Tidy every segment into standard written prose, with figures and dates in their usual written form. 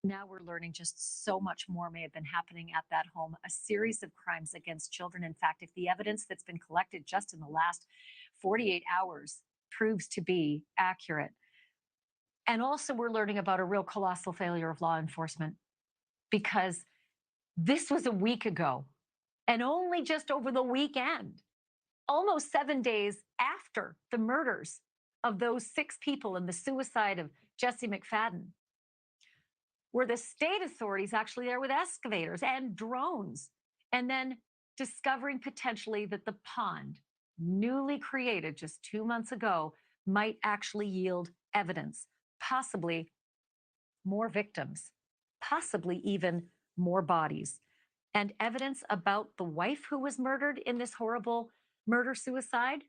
Now we're learning just so much more may have been happening at that home, a series of crimes against children. In fact, if the evidence that's been collected just in the last 48 hours proves to be accurate. And also, we're learning about a real colossal failure of law enforcement because this was a week ago and only just over the weekend, almost 7 days after the murders of those 6 people and the suicide of Jesse McFadden, were the state authorities actually there with excavators and drones, and then discovering potentially that the pond, newly created just 2 months ago, might actually yield evidence, possibly more victims, possibly even more bodies, and evidence about the wife who was murdered in this horrible murder suicide.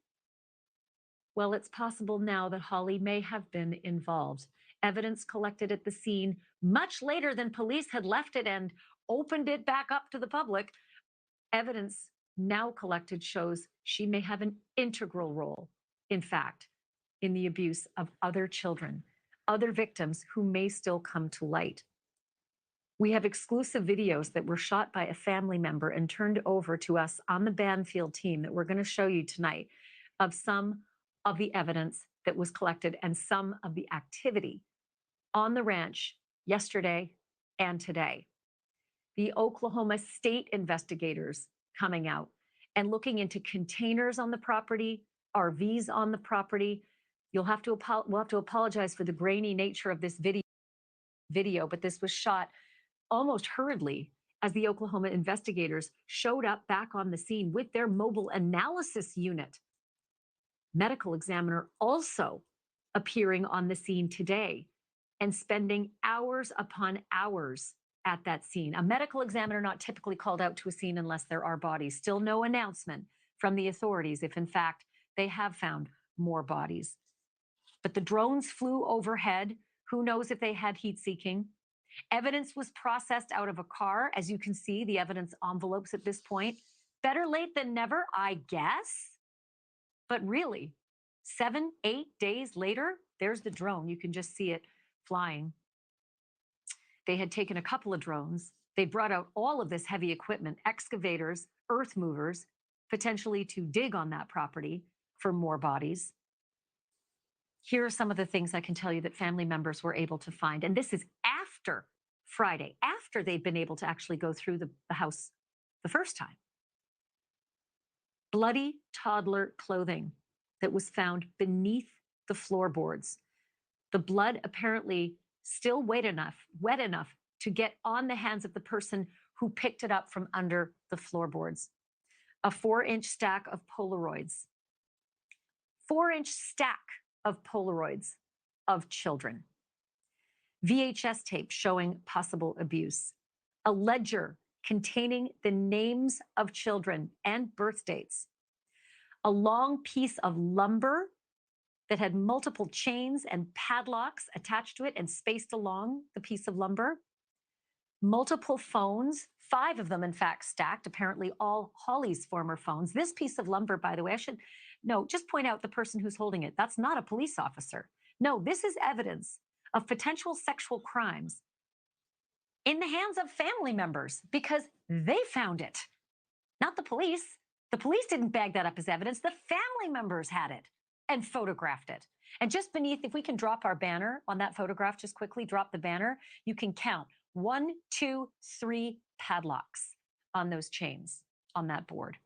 Well, it's possible now that Holly may have been involved. Evidence collected at the scene much later than police had left it and opened it back up to the public. Evidence now collected shows she may have an integral role, in fact, in the abuse of other children, other victims who may still come to light. We have exclusive videos that were shot by a family member and turned over to us on the Banfield team that we're going to show you tonight of some of the evidence that was collected and some of the activity on the ranch yesterday and today. The Oklahoma State investigators coming out and looking into containers on the property, RVs on the property. We'll have to apologize for the grainy nature of this video, but this was shot almost hurriedly as the Oklahoma investigators showed up back on the scene with their mobile analysis unit. Medical examiner also appearing on the scene today and spending hours upon hours at that scene. A medical examiner not typically called out to a scene unless there are bodies. Still no announcement from the authorities if in fact they have found more bodies. But the drones flew overhead. Who knows if they had heat seeking? Evidence was processed out of a car. As you can see, the evidence envelopes at this point. Better late than never, I guess. But really, 7, 8 days later, there's the drone. You can just see it flying. They had taken a couple of drones. They brought out all of this heavy equipment, excavators, earth movers, potentially to dig on that property for more bodies. Here are some of the things I can tell you that family members were able to find. And this is after Friday, after they'd been able to actually go through the house the first time. Bloody toddler clothing that was found beneath the floorboards. The blood apparently still wet enough to get on the hands of the person who picked it up from under the floorboards. A 4-inch stack of Polaroids. 4-inch stack of Polaroids of children. VHS tape showing possible abuse. A ledger containing the names of children and birth dates. A long piece of lumber that had multiple chains and padlocks attached to it and spaced along the piece of lumber. Multiple phones, 5 of them, in fact, stacked, apparently all Holly's former phones. This piece of lumber, by the way, I should just point out the person who's holding it. That's not a police officer. No, this is evidence of potential sexual crimes in the hands of family members because they found it, not the police. The police didn't bag that up as evidence. The family members had it and photographed it. And just beneath, if we can drop our banner on that photograph, just quickly drop the banner, you can count 1, 2, 3 padlocks on those chains on that board.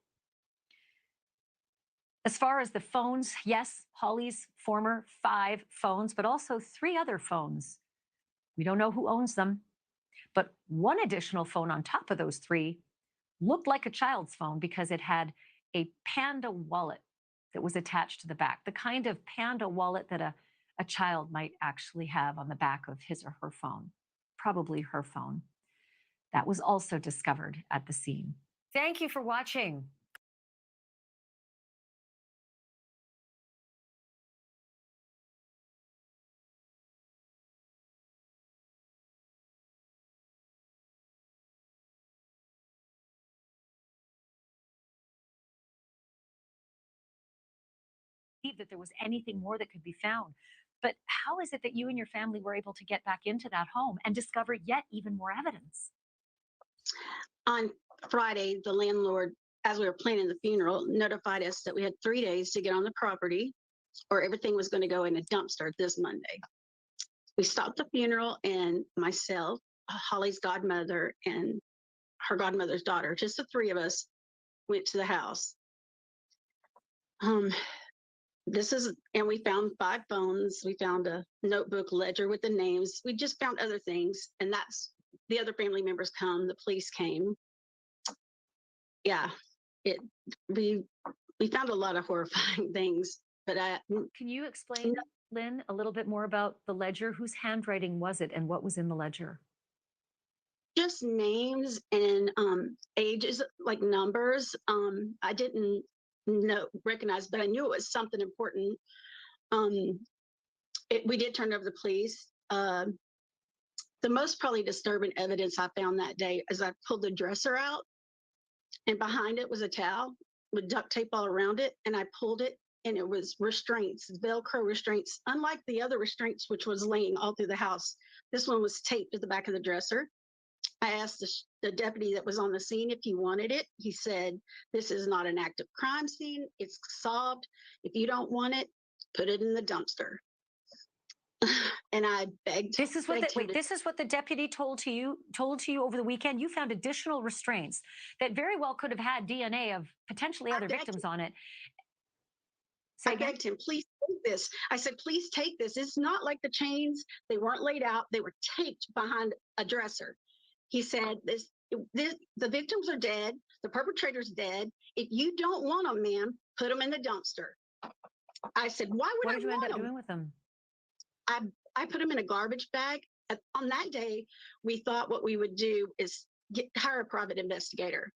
As far as the phones, yes, Holly's former 5 phones, but also 3 other phones. We don't know who owns them, but one additional phone on top of those 3 looked like a child's phone because it had a Panda wallet that was attached to the back, the kind of Panda wallet that a child might actually have on the back of his or her phone, probably her phone. That was also discovered at the scene. Thank you for watching. That there was anything more that could be found. But how is it that you and your family were able to get back into that home and discover yet even more evidence? On Friday, the landlord, as we were planning the funeral, notified us that we had 3 days to get on the property or everything was going to go in a dumpster this Monday. We stopped the funeral, and myself, Holly's godmother, and her godmother's daughter, just the three of us, went to the house. And we found 5 phones. We found a notebook ledger with the names. We just found other things, and that's the other family members come. The police came. Yeah, it. We found a lot of horrifying things, but Can you explain, Lynn, a little bit more about the ledger? Whose handwriting was it and what was in the ledger? just names and ages, like numbers. I didn't recognize, but I knew it was something important. Um, we did turn over the police. The most probably disturbing evidence I found that day is I pulled the dresser out, and behind it was a towel with duct tape all around it, and I pulled it, and it was restraints, Velcro restraints, unlike the other restraints, which was laying all through the house. This one was taped to the back of the dresser. I asked the deputy that was on the scene if he wanted it. He said, "This is not an active crime scene. It's solved. If you don't want it, put it in the dumpster." And I This is what begged him to. this is what the deputy told to you over the weekend. You found additional restraints that very well could have had DNA of potentially I other begged, victims on it. Say I again? begged him, please take this. I said, please take this. It's not like the chains. They weren't laid out. They were taped behind a dresser. He said, the victims are dead. The perpetrator's dead. If you don't want them, ma'am, put them in the dumpster. I said, why would What I did you end want up them? doing with them? I put them in a garbage bag. On that day, we thought what we would do is hire a private investigator.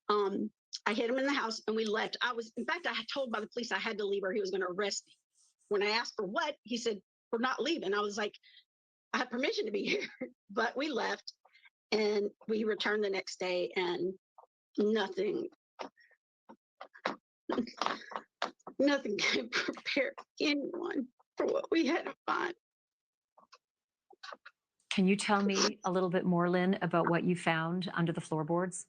I hid him in the house and we left. In fact, I had told by the police I had to leave or he was going to arrest me. When I asked for what, he said, we're not leaving. I was like, I have permission to be here, but we left and we returned the next day and nothing, nothing could prepare anyone for what we had to find. Can you tell me a little bit more, Lynn, about what you found under the floorboards?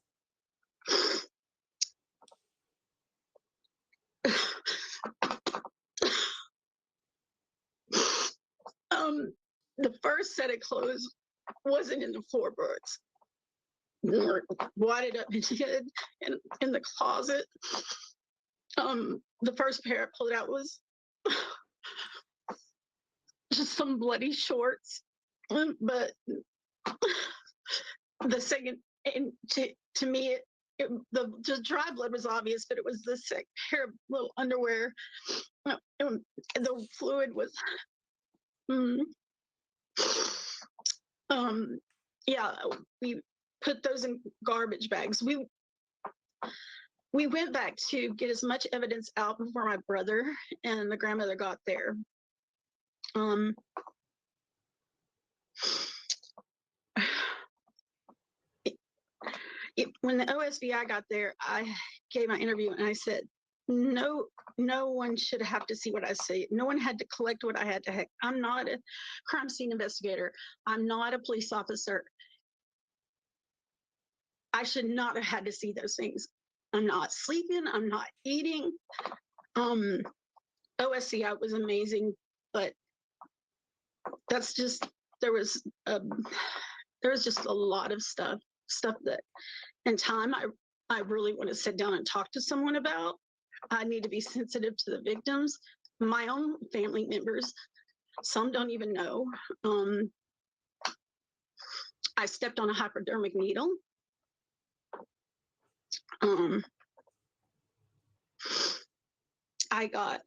The first set of clothes wasn't in the floorboards. They were wadded up in the closet. The first pair I pulled out was just some bloody shorts. But the second, and to me, the dry blood was obvious, but it was the second pair of little underwear. And the fluid was, yeah, we put those in garbage bags. We went back to get as much evidence out before my brother and the grandmother got there. When the OSBI got there, I gave my interview and I said, no one should have to see what I see. No one had to collect what I had to. I'm not a crime scene investigator. I'm not a police officer. I should not have had to see those things. I'm not sleeping. I'm not eating. OSCI was amazing, but that's just, there was just a lot of stuff that in time I really want to sit down and talk to someone about. I need to be sensitive to the victims, my own family members. Some don't even know. I stepped on a hypodermic needle. I got.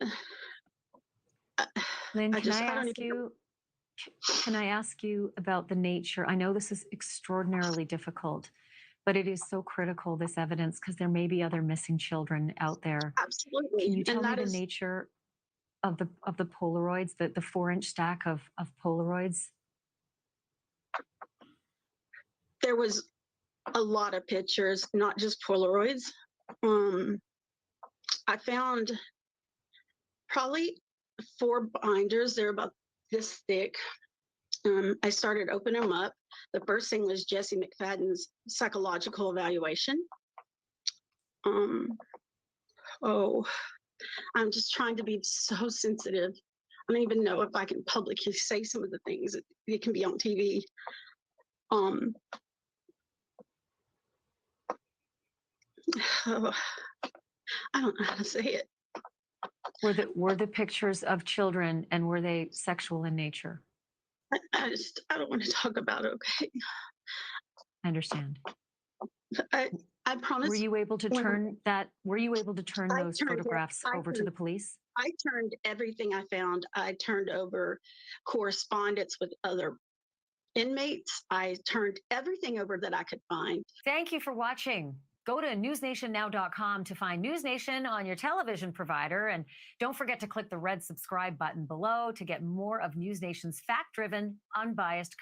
Lynn, can I ask you about the nature? I know this is extraordinarily difficult, but it is so critical, this evidence, because there may be other missing children out there. Absolutely. Can you tell me the nature of the Polaroids, the 4-inch stack of Polaroids? There was a lot of pictures, not just Polaroids. I found probably 4 binders. They're about this thick. I started opening them up. The first thing was Jesse McFadden's psychological evaluation. Um, oh, I'm just trying to be so sensitive. I don't even know if I can publicly say some of the things that it can be on TV. Um, oh, I don't know how to say it. Were the pictures of children, and were they sexual in nature? I don't want to talk about it. Okay, I understand. I I Were promise. you able to When turn that? Were you able to turn I those turned it, photographs over to the police? I turned everything I found. I turned over correspondence with other inmates. I turned everything over that I could find. Thank you for watching. Go to newsnationnow.com to find News Nation on your television provider. And don't forget to click the red subscribe button below to get more of News Nation's fact driven, unbiased